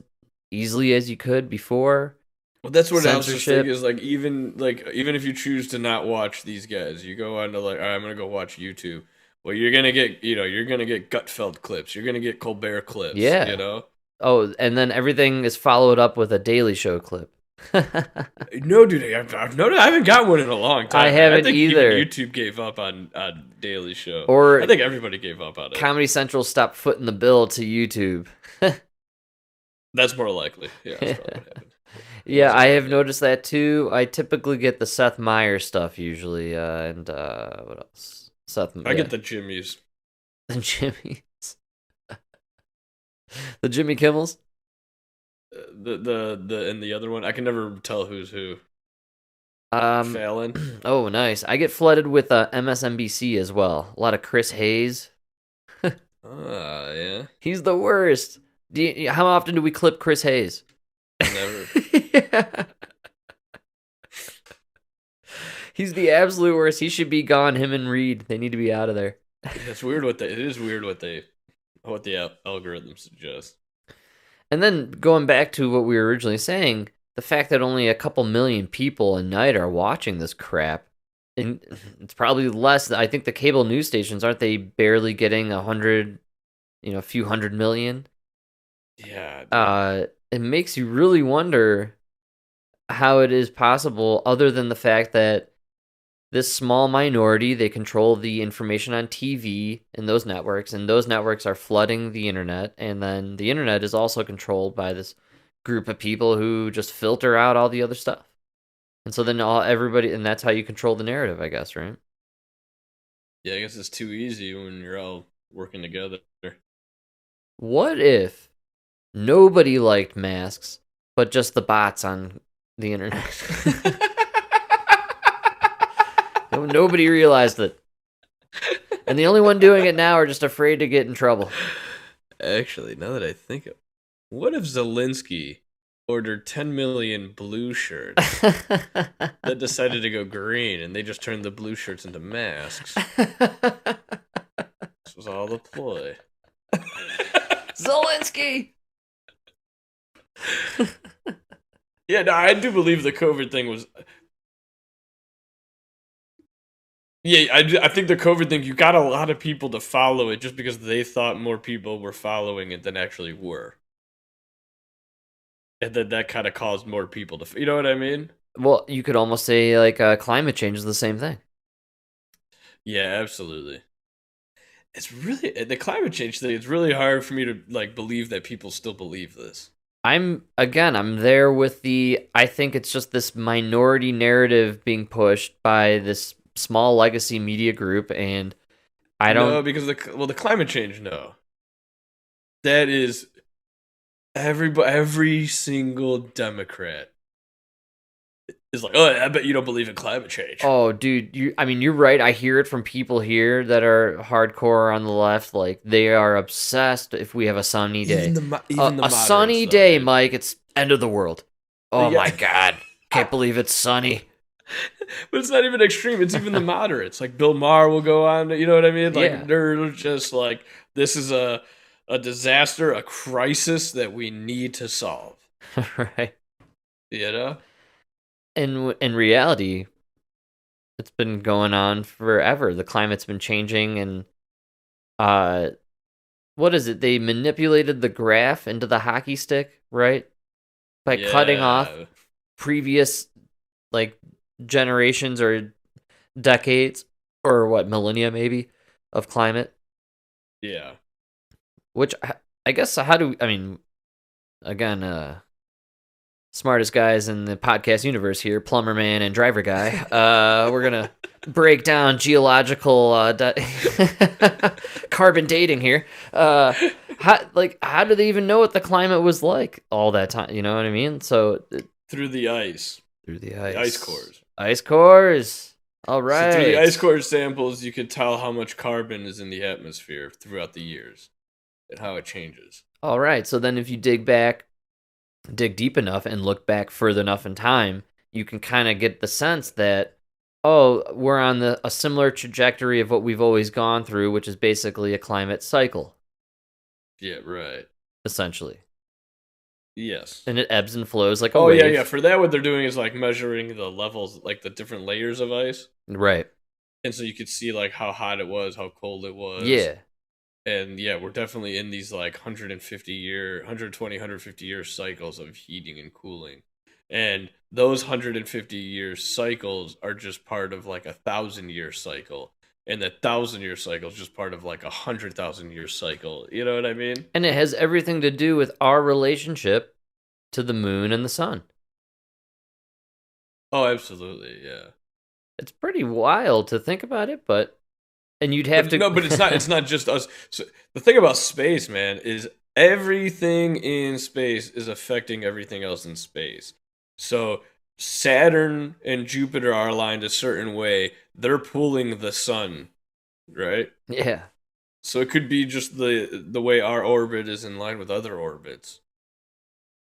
easily as you could before. Well, that's what I was just thinking is even if you choose to not watch these guys, you go on to like, all right, I'm gonna go watch YouTube. Well, you're gonna get Gutfeld clips, you're gonna get Colbert clips. Yeah. Oh, and then everything is followed up with a Daily Show clip. No, dude, I've noticed I haven't got one in a long time. I haven't think either. Even YouTube gave up on Daily Show. Or I think everybody gave up on it. Comedy Central stopped footing the bill to YouTube. That's more likely. Yeah, that's probably what happened. Yeah, I have noticed that too. I typically get the Seth Meyers stuff usually, and what else? I get the Jimmys. The Jimmys. The Jimmy Kimmels? And the other one, I can never tell who's who. Fallon. Oh, nice. I get flooded with MSNBC as well. A lot of Chris Hayes. Yeah. He's the worst. How often do we clip Chris Hayes? Never. Yeah. He's the absolute worst. He should be gone. Him and Reed. They need to be out of there. It's weird it is weird what the algorithm suggests. And then going back to what we were originally saying, the fact that only a couple million people a night are watching this crap, and it's probably less. I think the cable news stations, aren't they barely getting 100, a few 100 million? Yeah. It makes you really wonder how it is possible, other than the fact that this small minority, they control the information on TV and those networks are flooding the internet, and then the internet is also controlled by this group of people who just filter out all the other stuff. And so then everybody, and that's how you control the narrative, I guess, right? Yeah, I guess it's too easy when you're all working together. What if nobody liked masks, but just the bots on the internet? Nobody realized it. And the only one doing it now are just afraid to get in trouble. Actually, now that I think of what if Zelensky ordered 10 million blue shirts that decided to go green, and they just turned the blue shirts into masks. This was all the ploy. Zelensky. Yeah, no, I do believe the COVID thing was. Yeah, I think the COVID thing, you got a lot of people to follow it just because they thought more people were following it than actually were. And then that kind of caused more people to. You know what I mean? Well, you could almost say like climate change is the same thing. Yeah, absolutely. It's really the climate change thing. It's really hard for me to like believe that people still believe this. I'm there with the. I think it's just this minority narrative being pushed by this small legacy media group, and I don't. No, because the climate change. No, that is every single Democrat is like, oh, I bet you don't believe in climate change. Oh, dude, you're right. I hear it from people here that are hardcore on the left. Like, they are obsessed if we have a sunny day. Even A sunny moderates, day, though, Mike. It's end of the world. Oh Yeah. my God. Can't believe it's sunny. But it's not even extreme. It's even the moderates. Like Bill Maher will go on. You know what I mean? Like Yeah. they're just like, this is a disaster, a crisis that we need to solve. Right. You know? In reality, it's been going on forever. The climate's been changing, and what is it? They manipulated the graph into the hockey stick, right? By cutting off Yeah. previous like generations or decades or what, millennia maybe of climate. Yeah. Which I guess again, smartest guys in the podcast universe here, Plumber Man and Driver Guy. We're gonna break down geological carbon dating here. How do they even know what the climate was like all that time? You know what I mean? So Through the ice. through the The ice cores. ice cores. All right. So through the ice core samples, you can tell how much carbon is in the atmosphere throughout the years and how it changes. All right. So then if you dig deep enough and look back further enough in time, you can kind of get the sense that, oh, we're on a similar trajectory of what we've always gone through, which is basically a climate cycle, Yeah, right. essentially. Yes. And it ebbs and flows like a Oh, wave. yeah. For that, what they're doing is like measuring the levels, like the different layers of ice. Right. And so you could see like how hot it was, how cold it was. Yeah. And yeah, we're definitely in these like 150 year cycles of heating and cooling. And those 150 year cycles are just part of like 1,000 year cycle. And the 1,000 year cycle is just part of like 100,000 year cycle. You know what I mean? And it has everything to do with our relationship to the moon and the sun. Oh, absolutely. Yeah. It's pretty wild to think about it, but you'd have to. No, but it's not. It's not just us. So the thing about space, man, is everything in space is affecting everything else in space. So Saturn and Jupiter are aligned a certain way. They're pulling the sun, right? Yeah. So it could be just the way our orbit is in line with other orbits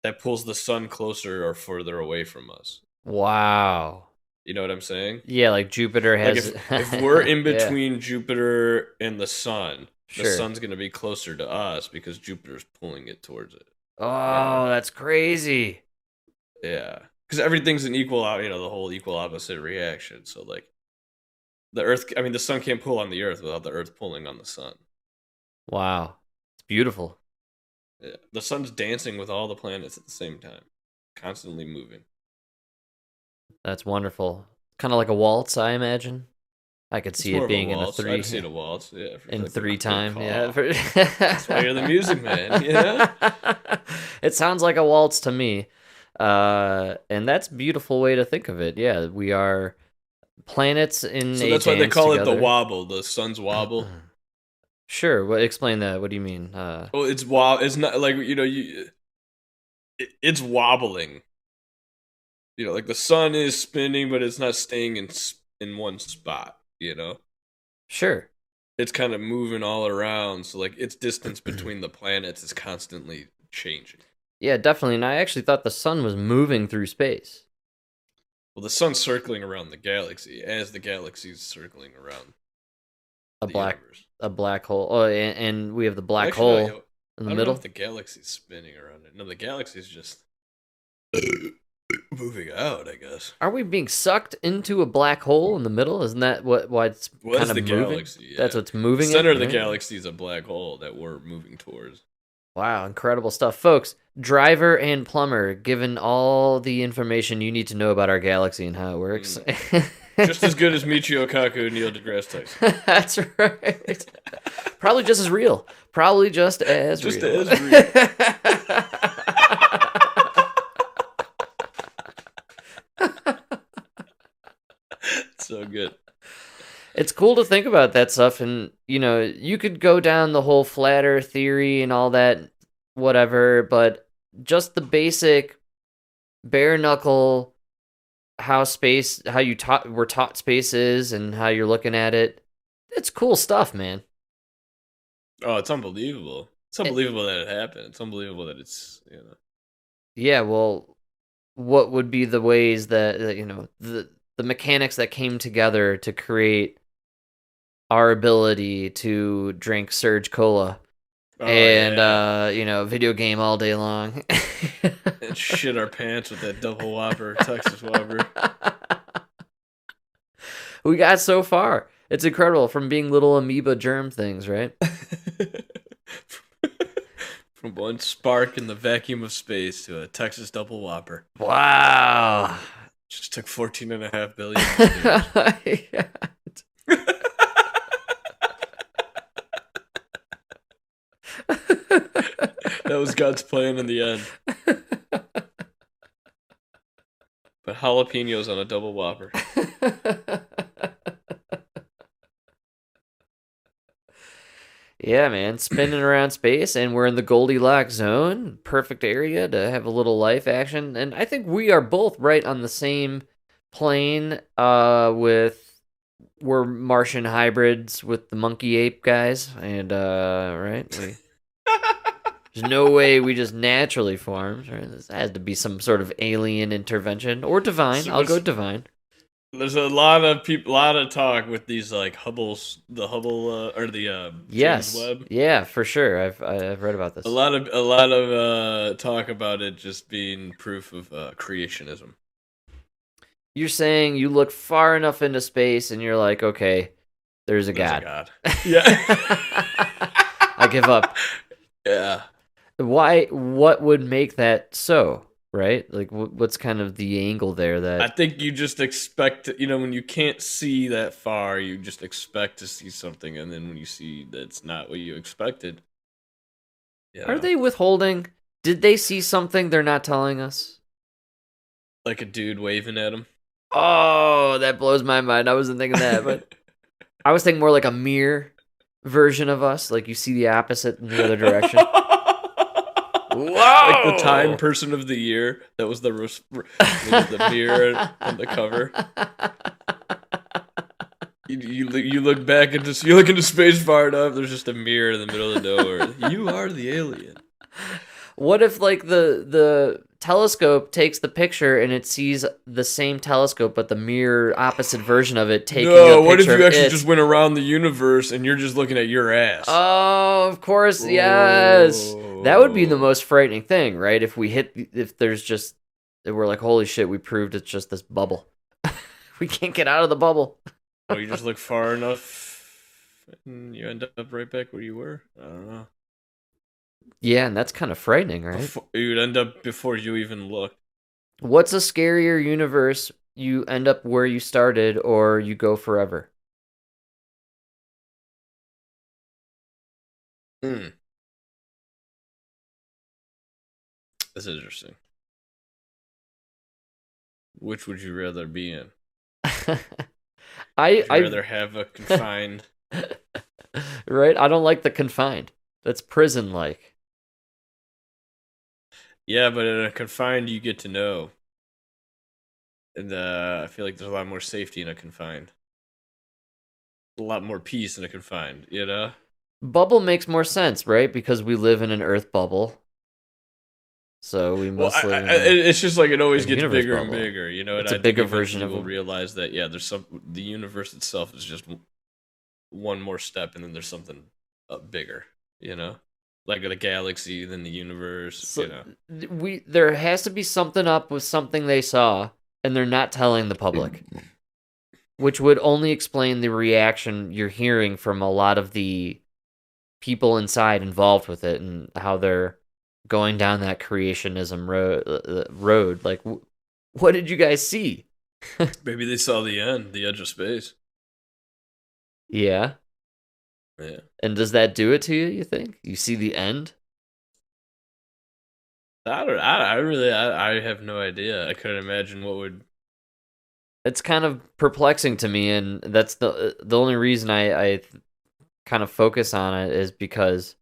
that pulls the sun closer or further away from us. Wow. You know what I'm saying? Yeah, like Jupiter Like has. if we're in Yeah. between Jupiter and the sun, Sure. the sun's going to be closer to us because Jupiter's pulling it towards it. Oh, that's crazy. Yeah. Because everything's an equal, the whole equal opposite reaction. So, like, the sun can't pull on the earth without the earth pulling on the sun. Wow. It's beautiful. Yeah. The sun's dancing with all the planets at the same time, constantly moving. That's wonderful. Kind of like a waltz, I imagine. I could see It's more it of a being in a waltz. three. I'd see it a waltz, yeah. In like a 3 quick time, call. yeah. That's why you're the music man, you know? It sounds like a waltz to me. And that's a beautiful way to think of it. Yeah, we are planets in So a that's why they dance call it together. the wobble, the sun's wobble. Sure. Well, explain that. What do you mean? Well, it's not like it's wobbling. Like the sun is spinning, but it's not staying in one spot. Sure. It's kind of moving all around. So like its distance between the planets is constantly changing. Yeah, definitely. And I actually thought the sun was moving through space. Well, the sun's circling around the galaxy as the galaxy's circling around A the black universe. a black hole. Oh, and we have the black Actually, no, hole in I the don't middle. know if the galaxy's spinning around it. No, the galaxy's just moving out, I guess. Are we being sucked into a black hole in the middle? Isn't that why it's Well, kind that's of the moving? galaxy. Yeah. That's what's The moving it, center of the right? galaxy is a black hole that we're moving towards. Wow, incredible stuff. Folks, Driver and Plumber, given all the information you need to know about our galaxy and how it works. Just as good as Michio Kaku and Neil deGrasse Tyson. That's right. Probably just as real. Probably just as Just real. as real. So good. It's cool to think about that stuff, and you could go down the whole flat earth theory and all that, whatever, but just the basic bare knuckle how we're taught space is and how you're looking at it. It's cool stuff, man. Oh, it's unbelievable. It's unbelievable that it happened. It's unbelievable that it's, Yeah, well, what would be the ways that the mechanics that came together to create our ability to drink Surge Cola and video game all day long and shit our pants with that double Whopper, Texas Whopper. We got so far. It's incredible, from being little amoeba germ things, right? From one spark in the vacuum of space to a Texas double Whopper. Wow. Just took 14.5 billion. Yeah. That was God's plan in the end. But jalapenos on a double Whopper. Yeah, man, spinning around space, and we're in the Goldilocks zone. Perfect area to have a little life action. And I think we are both right on the same plane we're Martian hybrids with the monkey ape guys. And, right? There's no way we just naturally formed. Right? This has to be some sort of alien intervention. Or divine. I'll go divine. There's a lot of talk with these like the Hubble Yes. James Webb. Yeah, for sure. I've read about this. A lot of talk about it just being proof of creationism. You're saying you look far enough into space and you're like, okay, there's a There's God. a God. Yeah. I give up. Yeah. Why? What would make that so? Right? Like, what's kind of the angle there that... I think you just expect, when you can't see that far, you just expect to see something, and then when you see that's not what you expected. Are they withholding? Did they see something they're not telling us? Like a dude waving at him? Oh, that blows my mind. I wasn't thinking that, but I was thinking more like a mirror version of us. Like you see the opposite in the other direction. Whoa! Like the Time Person of the Year. That was the mirror on the cover. You look back you look into space far enough. There's just a mirror in the middle of nowhere. You are the alien. What if like the telescope takes the picture and it sees the same telescope, but the mirror opposite version of it taking a picture? What if you actually just went around the universe and you're just looking at your ass? Oh, of course, yes. That would be the most frightening thing, right? If we're like, holy shit, we proved it's just this bubble. We can't get out of the bubble. Oh, you just look far enough and you end up right back where you were? I don't know. Yeah, and that's kind of frightening, right? You'd end up before you even look. What's a scarier universe? You end up where you started or you go forever? That's interesting. Which would you rather be in? I'd rather have a confined. Right? I don't like the confined. That's prison-like. Yeah, but in a confined, you get to know. And I feel like there's a lot more safety in a confined. A lot more peace in a confined, Bubble makes more sense, right? Because we live in an Earth bubble. So we Well, must live in it's just like it always a gets universe bigger and bubble. bigger, you know. It's And a I bigger think version of we'll a- realize that there's the universe itself is just one more step, and then there's something bigger, you know, like the galaxy, then the universe, So you know. there has to be something up with something they saw, and they're not telling the public, which would only explain the reaction you're hearing from a lot of the people inside involved with it, and how they're going down that creationism road. Like, what did you guys see? Maybe they saw the end, the edge of space. Yeah. Yeah. And does that do it to you? You think you see the end? I have no idea. I couldn't imagine what would. It's kind of perplexing to me, and that's the only reason I kind of focus on it is because,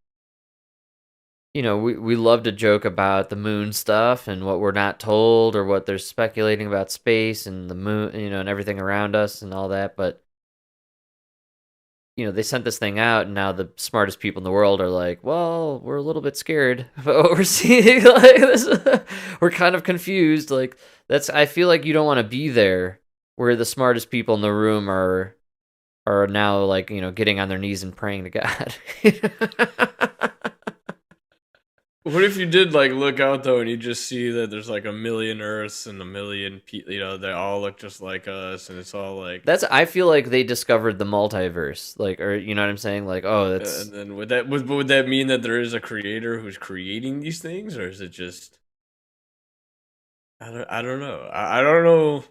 you know, we love to joke about the moon stuff and what we're not told, or what they're speculating about space and the moon, you know, and everything around us and all that. But, you know, they sent this thing out, and now the smartest people in the world are like, well, we're a little bit scared about what we're seeing. Like this, we're kind of confused. Like, I feel like you don't want to be there where the smartest people in the room are now, like, you know, getting on their knees and praying to God. What if you did like look out though, and you just see that there's like a million Earths and a million people, you know, they all look just like us, and it's all like. I feel like they discovered the multiverse, like, or you know what I'm saying? Like, oh, that's. And then would that mean that there is a creator who's creating these things, or is it just? I don't know. I don't know.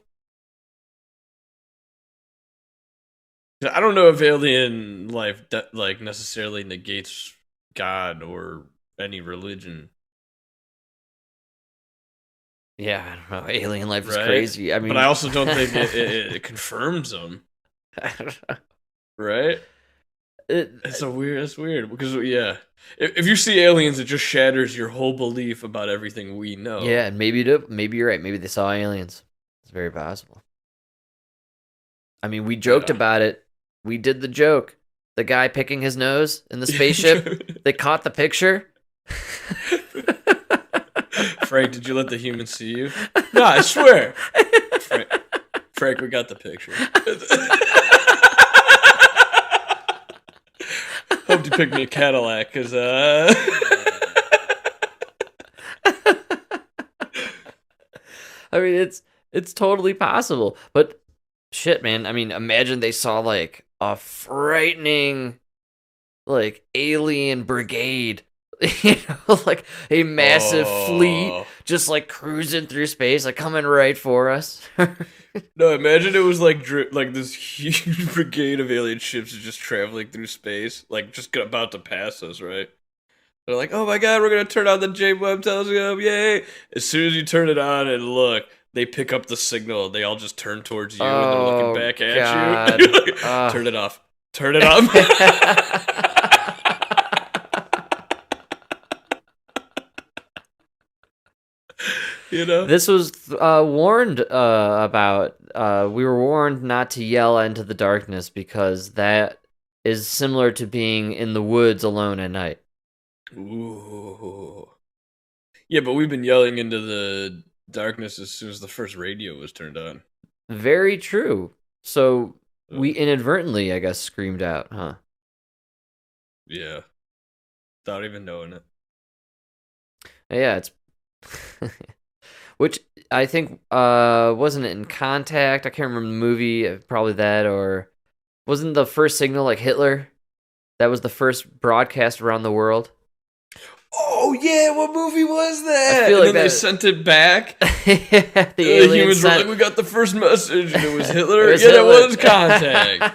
I don't know if alien life like necessarily negates God or any religion. Yeah, I don't know. Alien life is Right? crazy. I mean, but I also don't think it confirms them. Right? That's weird because if you see aliens, it just shatters your whole belief about everything we know. Yeah, and maybe you're right. Maybe they saw aliens. It's very possible. I mean, we joked about it. We did the joke. The guy picking his nose in the spaceship. They caught the picture. Frank, did you let the humans see you? No, I swear. Frank, we got the picture. Hope you picked me a Cadillac, because I mean, it's totally possible. But shit, man. I mean, imagine they saw like a frightening, like, alien brigade. You know, like a massive fleet just like cruising through space, like coming right for us. No, imagine it was like this huge brigade of alien ships is just traveling through space, like just about to pass us, right? They're like, oh my god, we're gonna turn on the James Webb Telescope, yay! As soon as you turn it on and look, they pick up the signal. They all just turn towards you, and they're looking back at you. Like, turn it off. Turn it off. You know, this was warned about. We were warned not to yell into the darkness because that is similar to being in the woods alone at night. Ooh. Yeah, but we've been yelling into the darkness as soon as the first radio was turned on. Very true. So we inadvertently, I guess, screamed out, huh? Yeah. Without even knowing it. Yeah, it's which I think wasn't it in Contact? I can't remember the movie, probably that, or wasn't the first signal like Hitler? That was the first broadcast around the world. Oh yeah, what movie was that? I feel like they sent it back. The humans were like, we got the first message, and it was Hitler. That was Contact.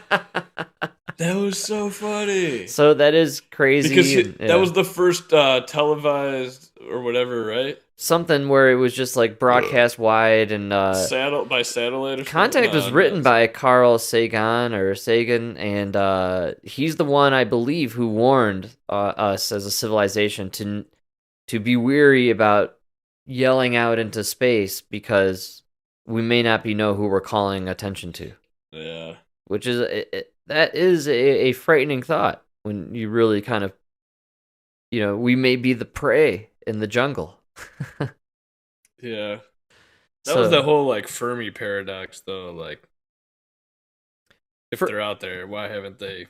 That was so funny. So that is crazy. Because that was the first televised or whatever, right? Something where it was just like broadcast wide and by satellite or something? Contact was written by Carl Sagan, and he's the one, I believe, who warned us as a civilization to be weary about yelling out into space because we may not know who we're calling attention to. Yeah. Which is that is a frightening thought when you really kind of, we may be the prey in the jungle. Yeah. That was So- the whole like Fermi paradox, though. Like, if For- they're out there, why haven't they?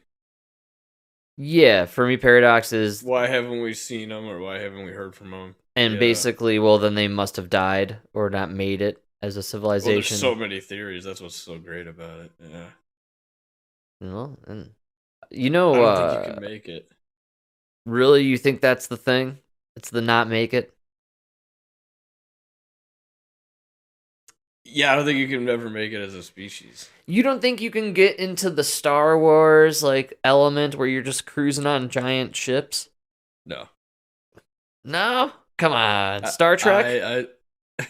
Yeah, Fermi paradox is, Why haven't we seen them, or why haven't we heard from them? and Yeah. basically, well, then they must have died or not made it as a Well, there's civilization. so many theories. That's what's so great about it. Yeah. Well, and I don't think you can make it. really, you think that's the thing? It's the not make it. Yeah, I don't think you can ever make it as a species. You don't think you can get into the Star Wars like element where you're just cruising on giant ships? No. No, come on, Star Trek. Yeah,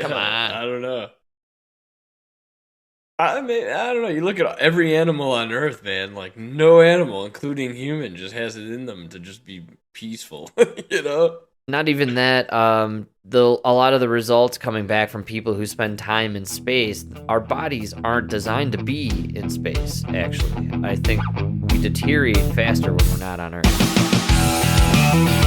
Come on. I don't know. I mean, I don't know. You look at every animal on Earth, man. Like, no animal, including human, just has it in them to just be peaceful. You know? Not even that. A lot of the results coming back from people who spend time in space, our bodies aren't designed to be in space. Actually, I think we deteriorate faster when we're not on Earth.